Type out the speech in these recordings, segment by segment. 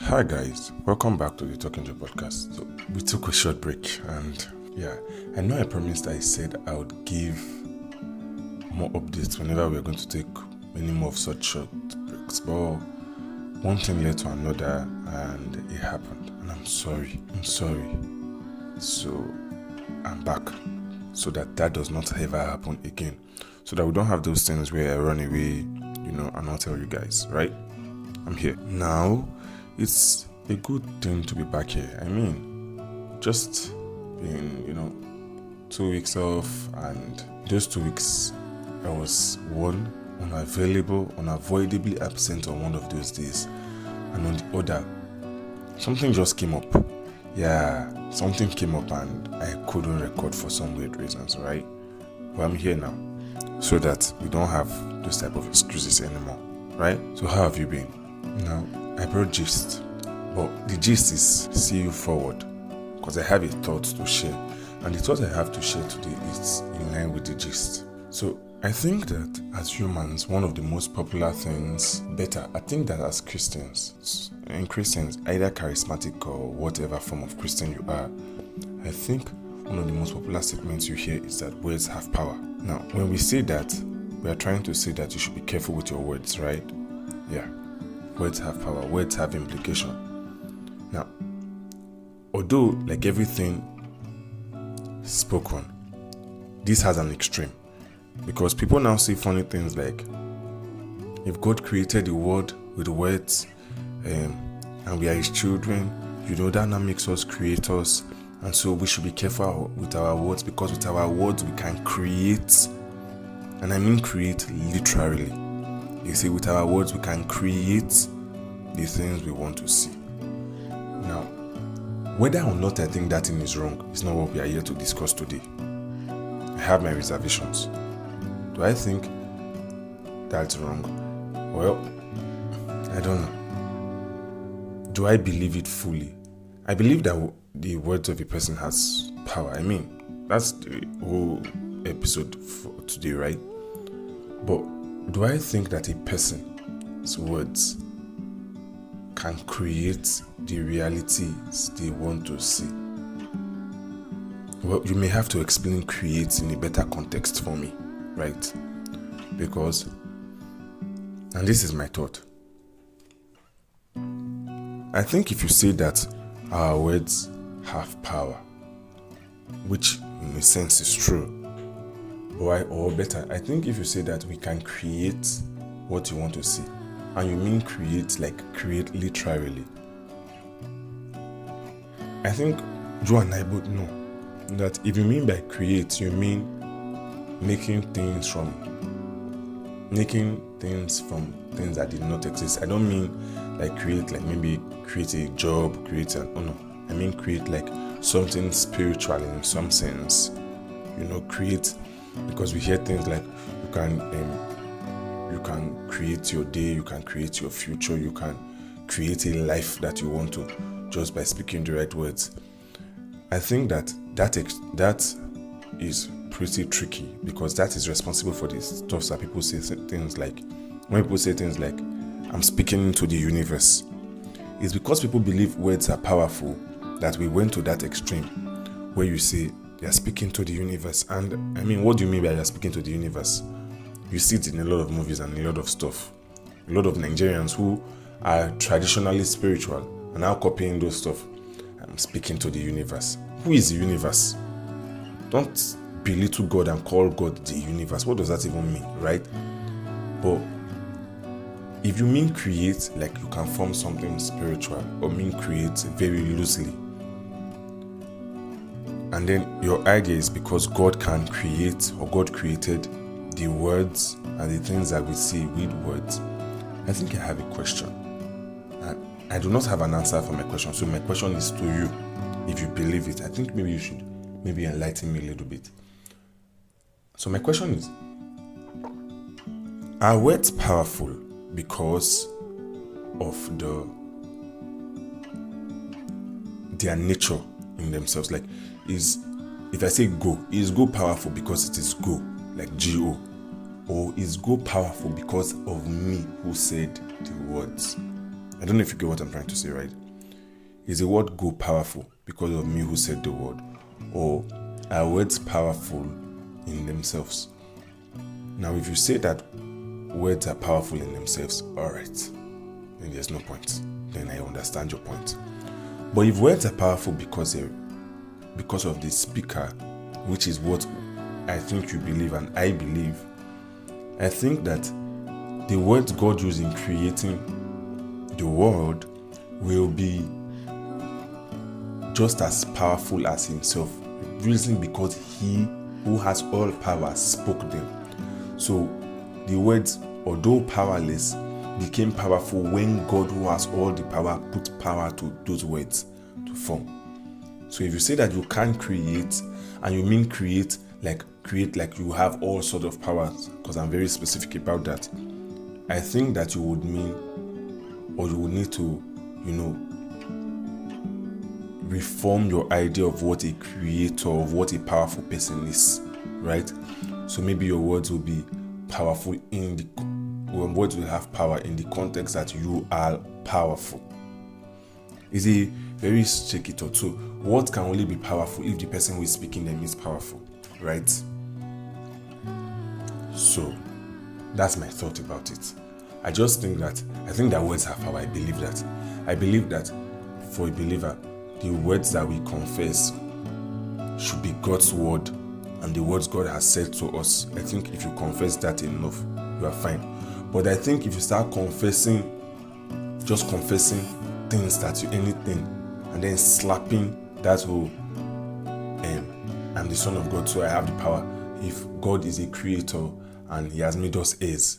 Hi guys, welcome back to the Talking Joe podcast. So we took a short break and I know I promised I said I would give more updates whenever we're going to take any more of such short breaks, but one thing led to another and it happened and I'm sorry. So I'm back so that does not ever happen again, so that we don't have those things where I run away, and not tell you guys, right? I'm here now. It's a good thing to be back here. I mean, just been, 2 weeks off, and those 2 weeks I was unavailable, unavoidably absent on one of those days, and on the other, something just came up. Something came up and I couldn't record for some weird reasons, right? But I'm here now, so that we don't have those type of excuses anymore, right? So how have you been? I brought gist, but the gist is see you forward, because I have a thought to share, and the thought I have to share today is in line with the gist. So I think that as humans, one of the most popular things, I think that as Christians, either charismatic or whatever form of Christian you are, I think one of the most popular statements you hear is that words have power. Now, when we say that, we are trying to say that you should be careful with your words, right? Yeah. Words have power, words have implication. Now, although like everything spoken, this has an extreme, because people now say funny things like, if God created the world with words, and we are his children, that now makes us creators, and so we should be careful with our words, because with our words we can create, and I mean create literally. You see, with our words, we can create the things we want to see. Now, whether or not I think that thing is wrong is not what we are here to discuss today. I have my reservations. Do I think that's wrong? Well, I don't know. Do I believe it fully? I believe that the words of a person has power. I mean, that's the whole episode for today, right? But do I think that a person's words can create the realities they want to see? Well, you may have to explain create in a better context for me, right? Because, and this is my thought, I think if you say that our words have power, which in a sense is true, or better, I think if you say that we can create what you want to see, and you mean create like create literally, I think Joe and I both know that if you mean by create, you mean making things from things that did not exist. I don't mean like create, like maybe create a job, I mean create like something spiritual in some sense, create. Because we hear things like you can create your day, you can create your future, you can create a life that you want to just by speaking the right words. I think that is pretty tricky, because that is responsible for the stuff that people say things like, when people say things like, I'm speaking into the universe, it's because people believe words are powerful that we went to that extreme where you say you're speaking to the universe. And I mean, what do you mean by you're speaking to the universe? You see it in a lot of movies and a lot of stuff. A lot of Nigerians who are traditionally spiritual are now copying those stuff. I'm speaking to the universe. Who is the universe? Don't belittle God and call God the universe. What does that even mean, right? But if you mean create, like you can form something spiritual, or mean create very loosely, and then your idea is because God can create, or God created the words and the things that we see with words, I think I have a question. And I do not have an answer for my question. So my question is to you. If you believe it, I think maybe you should enlighten me a little bit. So my question is, are words powerful because of their nature in themselves? Like, if I say go, is go powerful because it is go, like G-O? Or is go powerful because of me who said the words? I don't know if you get what I'm trying to say, right? Is the word go powerful because of me who said the word? Or are words powerful in themselves? Now, if you say that words are powerful in themselves, alright, then there's no point. Then I understand your point. But if words are powerful because of the speaker, which is what I think you believe and I believe, I think that the words God used in creating the world will be just as powerful as himself, reason because he who has all power spoke them. So the words, although powerless, became powerful when God who has all the power put power to those words to form. So if you say that you can't create, and you mean create like you have all sort of powers, because I'm very specific about that, I think that you would mean, or you would need to, reform your idea of what a creator, of what a powerful person is, right? So maybe your words will be powerful words will have power in the context that you are powerful. It's a very tricky thought. So words can only be powerful if the person who is speaking them is powerful, right? So that's my thought about it. I think that words have power. I believe that for a believer, the words that we confess should be God's word and the words God has said to us. I think if you confess that enough, you are fine. But I think if you start just confessing things that anything, and then slapping that whole, I'm the son of God, so I have the power. If God is a creator and he has made us heirs,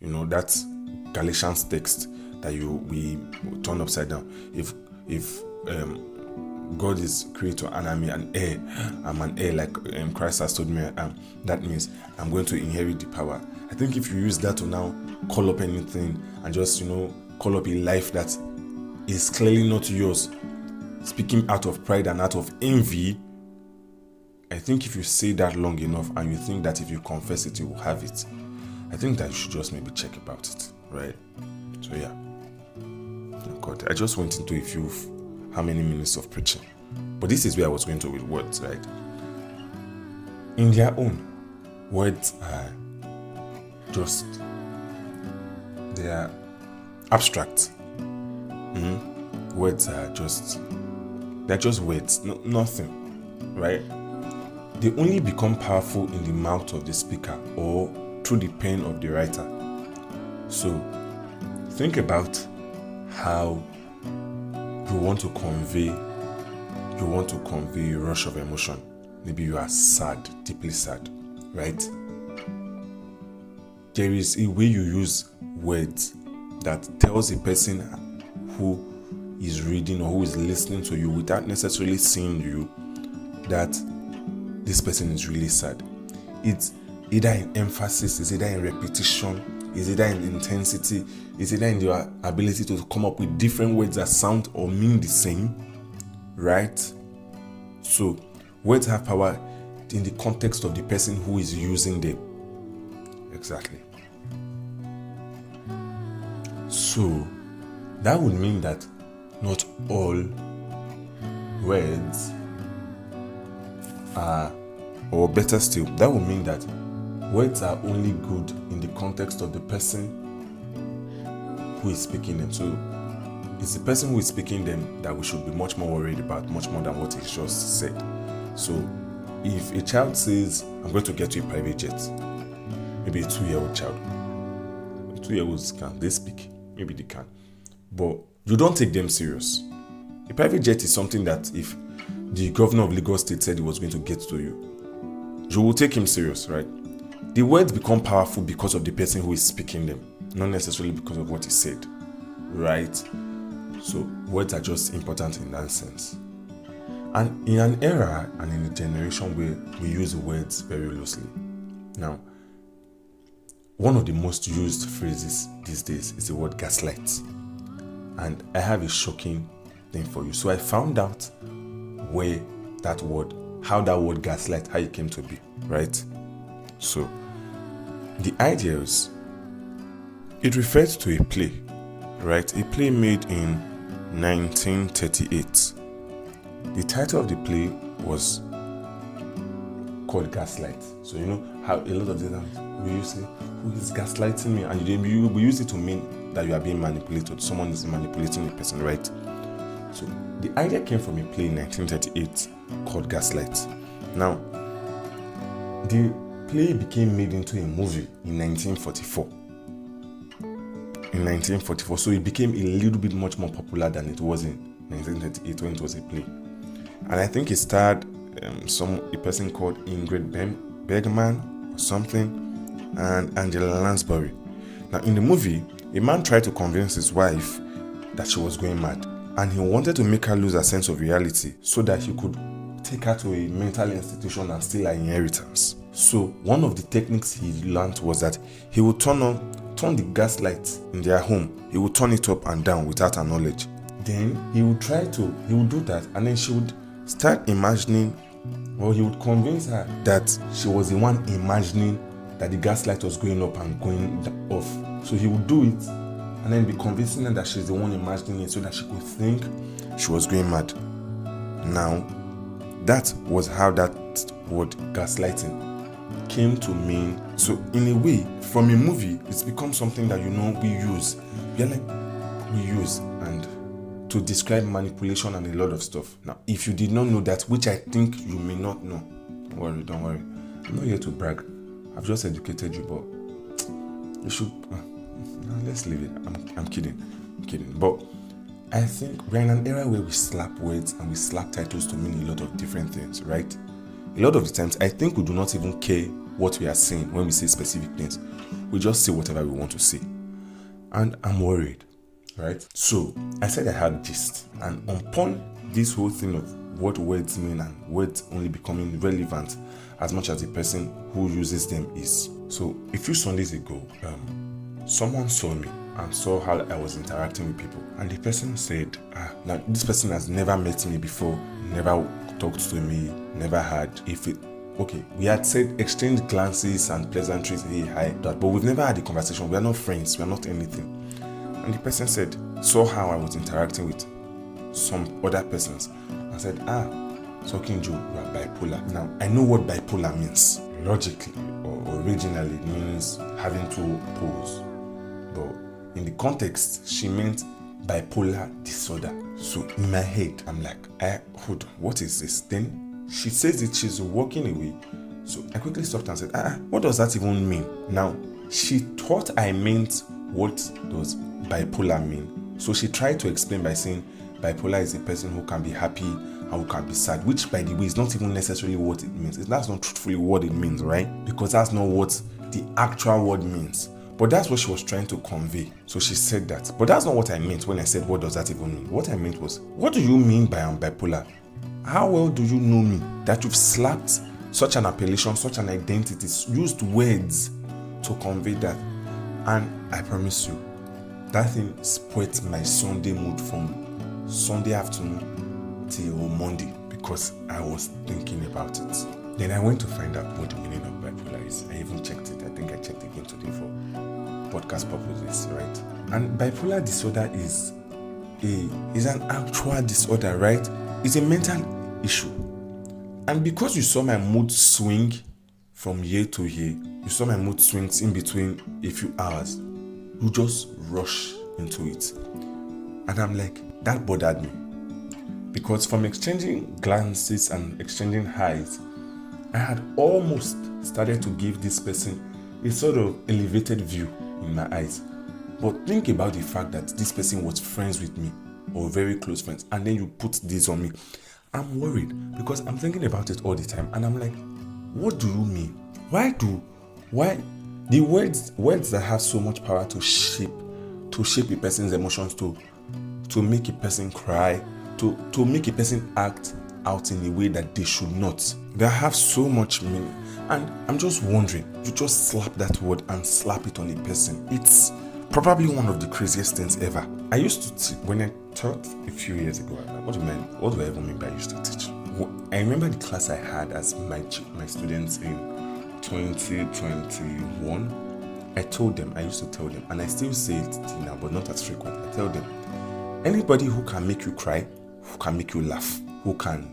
that's Galatians text that we turn upside down. If God is creator and I'm an heir like Christ has told me that means I'm going to inherit the power. I think if you use that to now call up anything and just call up a life that is clearly not yours, speaking out of pride and out of envy, I think if you say that long enough and you think that if you confess it you will have it, I think that you should just maybe check about it, right? So yeah, God, I just went into how many minutes of preaching, but this is where I was going to with words, right? In their own, words are they are abstract. Words are they're just words, nothing, right? They only become powerful in the mouth of the speaker or through the pen of the writer. So think about how you want to convey a rush of emotion. Maybe you are sad, deeply sad, right? There is a way you use words that tells a person who is reading or who is listening to you without necessarily seeing you that this person is really sad. It's either in emphasis, it's either in repetition, it's either in intensity, it's either in your ability to come up with different words that sound or mean the same, right? So words have power in the context of the person who is using them. Exactly. So that would mean that not all words are, or better still, that would mean that words are only good in the context of the person who is speaking them. So it's the person who is speaking them that we should be much more worried about, much more than what he just said. So if a child says, I'm going to get you a private jet, maybe a 2-year-old child, 2-year-olds can they speak? Maybe they can. But you don't take them serious. A private jet is something that if the governor of Lagos State said he was going to get to you, you will take him serious, right? The words become powerful because of the person who is speaking them, not necessarily because of what he said, right? So words are just important in that sense. And in an era and in a generation where we use words very loosely. Now, one of the most used phrases these days is the word gaslight. And I have a shocking thing for you. So I found out how that word gaslight, how it came to be, right? So the idea is, it refers to a play, right? A play made in 1938. The title of the play was called Gaslight. So you know how a lot of the times we use say, who is gaslighting me? And we use it to mean that you are being manipulated. Someone is manipulating a person, right? So the idea came from a play in 1938 called Gaslight. Now, the play became made into a movie in 1944. So it became a little bit much more popular than it was in 1938 when it was a play. And I think it starred a person called Ingrid Bergman or something, and Angela Lansbury. Now in the movie, a man tried to convince his wife that she was going mad, and he wanted to make her lose her sense of reality so that he could take her to a mental institution and steal her inheritance. So one of the techniques he learned was that he would turn the gas lights in their home. He would turn it up and down without her knowledge. Then he would do that, and then she would start imagining, or he would convince her that she was the one imagining that the gas light was going up and going off. So he would do it and then be convincing her that she's the one imagining it so that she could think she was going mad. Now, that was how that word gaslighting came to mean. So in a way, from a movie, it's become something that we use. We use and to describe manipulation and a lot of stuff. Now, if you did not know that, which I think you may not know, don't worry. I'm not here to brag. I've just educated you, but you should. Let's leave it. I'm kidding. But I think we're in an era where we slap words and we slap titles to mean a lot of different things, right? A lot of the times, I think we do not even care what we are saying when we say specific things. We just say whatever we want to say. And I'm worried, right? So I said I had gist, and upon this whole thing of what words mean and words only becoming relevant as much as the person who uses them is. So a few Sundays ago, someone saw me and saw how I was interacting with people, and the person said, now this person has never met me before, never talked to me, never had we had said exchanged glances and pleasantries, hey, hi, that, but we've never had a conversation. We are not friends, we are not anything. And the person saw how I was interacting with some other persons and said, Talking Joe, you are bipolar. Now, I know what bipolar means. Logically or originally, it means having two poles. But in the context, she meant bipolar disorder. So in my head, I'm like, hold on, what is this? Then she says that she's walking away. So I quickly stopped and said, what does that even mean? Now, she thought I meant what does bipolar mean. So she tried to explain by saying bipolar is a person who can be happy and who can be sad, which by the way is not even necessarily what it means. That's not truthfully what it means, right? Because that's not what the actual word means. But that's what she was trying to convey. So she said that. But that's not what I meant when I said, what does that even mean? What I meant was, what do you mean by I'm bipolar? How well do you know me that you've slapped such an appellation, such an identity, used words to convey that? And I promise you, that thing spoiled my Sunday mood from Sunday afternoon till Monday because I was thinking about it. Then I went to find out what the meaning of bipolar is. I even checked it. I think I checked again today for podcast purposes, right? And bipolar disorder is an actual disorder, right? It's a mental issue. And because you saw my mood swing from year to year, you saw my mood swings in between a few hours, you just rush into it. And I'm like, that bothered me. Because from exchanging glances and exchanging highs, I had almost started to give this person a sort of elevated view in my eyes. But think about the fact that this person was friends with me or very close friends, and then you put this on me. I'm worried because I'm thinking about it all the time, and I'm like, what do you mean? Why the words that have so much power to shape a person's emotions, to make a person cry, to make a person act out in a way that they should not, they have so much meaning. And I'm just wondering, you just slap that word and slap it on a person. It's probably one of the craziest things ever. I used to when I taught a few years ago. What do I even mean by I used to teach? I remember the class I had as my students in 2021. I used to tell them, and I still say it till now, but not as frequent. I tell them, anybody who can make you cry, who can make you laugh, who can,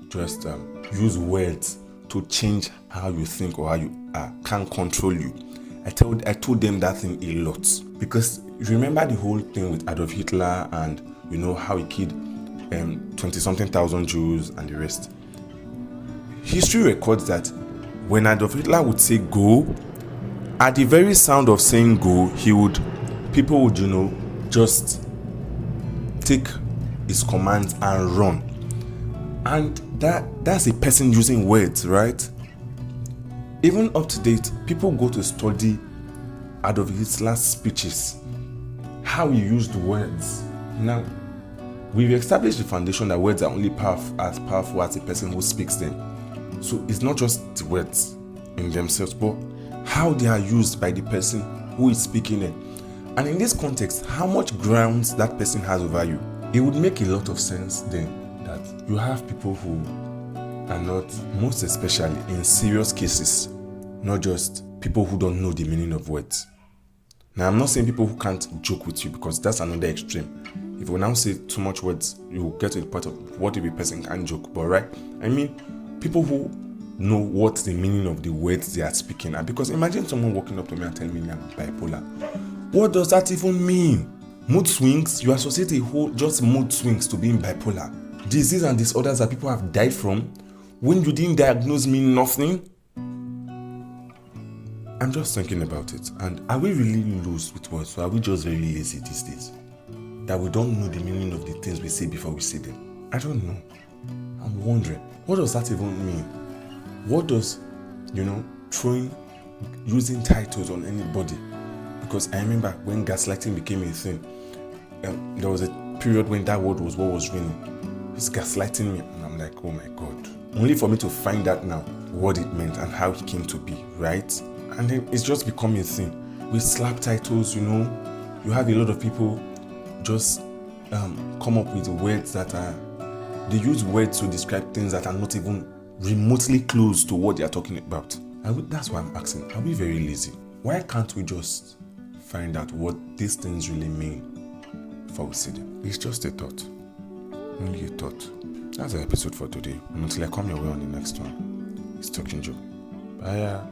just use words to change how you think or how you are, can control you. I told them that thing a lot, because remember the whole thing with Adolf Hitler and how he killed 20-something thousand Jews and the rest. History records that when Adolf Hitler would say go, at the very sound of saying go, people would just take his commands and run. And that's a person using words, right? Even up to date, people go to study Adolf Hitler's speeches, how he used words. Now, we've established the foundation that words are only as powerful as the person who speaks them. So it's not just the words in themselves, but how they are used by the person who is speaking them. And in this context, how much grounds that person has over you. It would make a lot of sense then that you have people who are not, most especially in serious cases, not just people who don't know the meaning of words. Now, I'm not saying people who can't joke with you, because that's another extreme. If you now say too much words, you will get to the part of what if a person can't joke. But right, I mean, people who know what's the meaning of the words they are speaking. And because imagine someone walking up to me and telling me I'm bipolar. What does that even mean? Mood swings? You associate just mood swings to being bipolar. Disease and disorders that people have died from, when you didn't diagnose me nothing? I'm just thinking about it. And are we really loose with words, or are we just very lazy these days? That we don't know the meaning of the things we say before we say them? I don't know. I'm wondering, what does that even mean? What does, using titles on anybody? Because I remember when gaslighting became a thing, there was a period when that word was what was raining. He's gaslighting me, and I'm like, oh my God. Only for me to find out now what it meant and how it came to be, right? And then it's just become a thing. With slap titles, you have a lot of people just come up with words they use words to describe things that are not even remotely close to what they are talking about. And that's why I'm asking, are we very lazy? Why can't we just find out what these things really mean before we see them? It's just a thought. Only a thought. That's the episode for today. And until I come your way on the next one, it's Talking Joe. Bye.